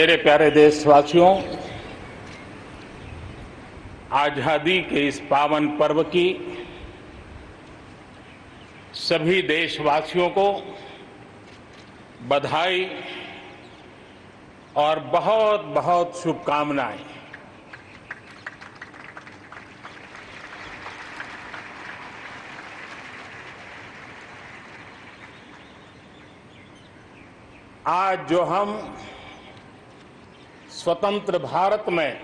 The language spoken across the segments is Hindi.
मेरे प्यारे देशवासियों, आजादी के इस पावन पर्व की सभी देशवासियों को बधाई और बहुत बहुत शुभकामनाएं। आज जो हम स्वतंत्र भारत में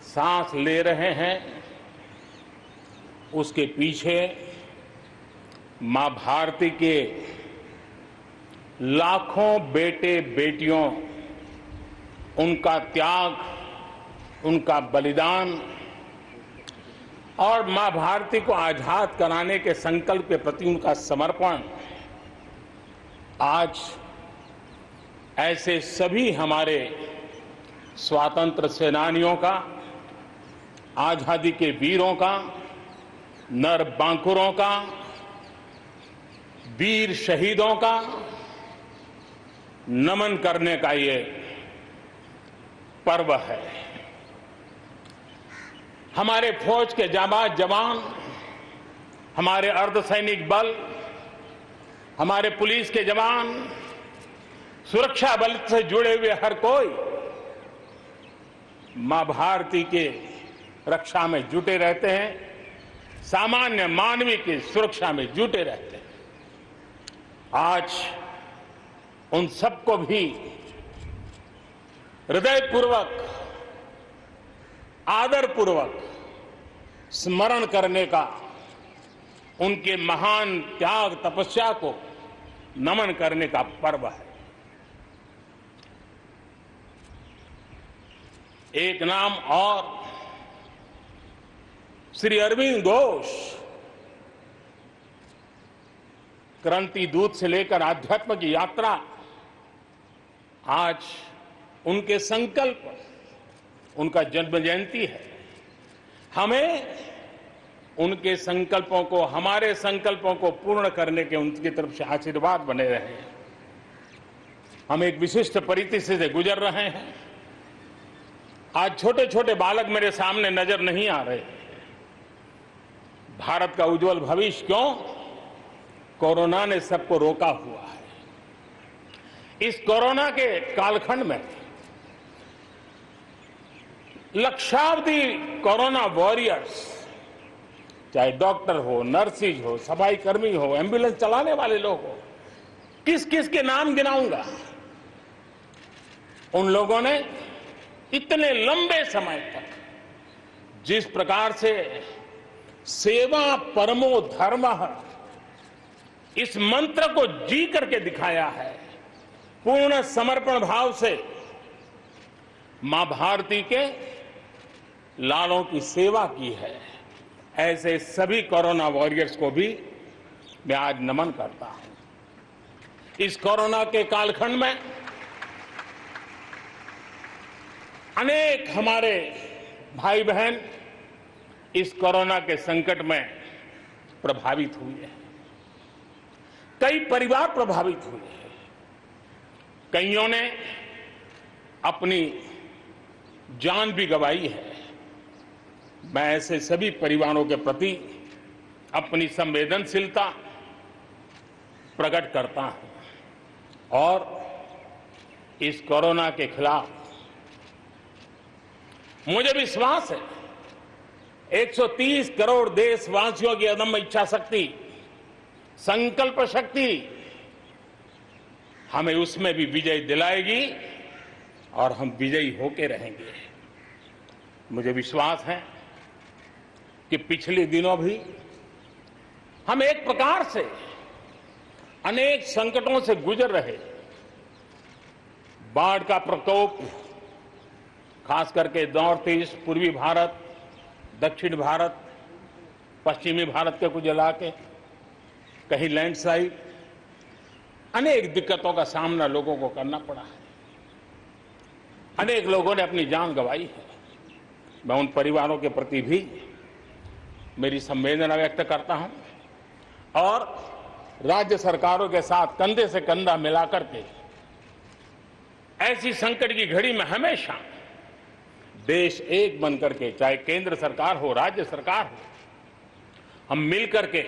सांस ले रहे हैं, उसके पीछे मां भारती के लाखों बेटे बेटियों, उनका त्याग, उनका बलिदान और मां भारती को आजाद कराने के संकल्प के प्रति उनका समर्पण आज ऐसे सभी हमारे स्वातंत्र सेनानियों का, आजादी के वीरों का, नर बांकुरों का, वीर शहीदों का नमन करने का ये पर्व है। हमारे फौज के जाबाज जवान, हमारे अर्धसैनिक बल, हमारे पुलिस के जवान, सुरक्षा बल से जुड़े हुए हर कोई मां भारती के रक्षा में जुटे रहते हैं, सामान्य मानवीय की सुरक्षा में जुटे रहते हैं। आज उन सबको भी हृदयपूर्वक, आदरपूर्वक स्मरण करने का, उनके महान त्याग तपस्या को नमन करने का पर्व है। एक नाम और, श्री अरविंद घोष क्रांति दूत से लेकर आध्यात्म की यात्रा, आज उनके संकल्प, उनका जन्म जयंती है। हमें उनके संकल्पों को, हमारे संकल्पों को पूर्ण करने के उनकी तरफ से आशीर्वाद बने रहे। हम एक विशिष्ट परिस्थिति से गुजर रहे हैं। आज छोटे छोटे बालक मेरे सामने नजर नहीं आ रहे। भारत का उज्जवल भविष्य क्यों? कोरोना ने सबको रोका हुआ है। इस कोरोना के कालखंड में लक्षावधि कोरोना वॉरियर्स, चाहे डॉक्टर हो, नर्सिस हो, सफाई कर्मी हो, एम्बुलेंस चलाने वाले लोग हो, किस किस के नाम गिनाऊंगा। उन लोगों ने इतने लंबे समय तक जिस प्रकार से सेवा परमो धर्मः इस मंत्र को जी करके दिखाया है, पूर्ण समर्पण भाव से मां भारती के लालों की सेवा की है, ऐसे सभी कोरोना वॉरियर्स को भी मैं आज नमन करता हूं। इस कोरोना के कालखंड में अनेक हमारे भाई बहन इस कोरोना के संकट में प्रभावित हुए हैं। कई परिवार प्रभावित हुए हैं। कईयों ने अपनी जान भी गंवाई है। मैं ऐसे सभी परिवारों के प्रति अपनी संवेदनशीलता प्रकट करता हूं और इस कोरोना के खिलाफ मुझे विश्वास है 130 करोड़ देशवासियों की अदम्य इच्छा शक्ति, संकल्प शक्ति हमें उसमें भी विजय दिलाएगी और हम विजयी होके रहेंगे। मुझे विश्वास है कि पिछले दिनों भी हम एक प्रकार से अनेक संकटों से गुजर रहे। बाढ़ का प्रकोप, खास करके नॉर्थ ईस्ट, पूर्वी भारत, दक्षिण भारत, पश्चिमी भारत के कुछ इलाके, कहीं लैंडस्लाइड, अनेक दिक्कतों का सामना लोगों को करना पड़ा है। अनेक लोगों ने अपनी जान गंवाई है। मैं उन परिवारों के प्रति भी मेरी संवेदना व्यक्त करता हूं और राज्य सरकारों के साथ कंधे से कंधा मिलाकर के ऐसी संकट की घड़ी में हमेशा देश एक बनकर के, चाहे केंद्र सरकार हो, राज्य सरकार हो, हम मिलकर के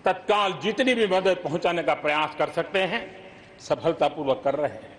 तत्काल जितनी भी मदद पहुंचाने का प्रयास कर सकते हैं, सफलतापूर्वक कर रहे हैं।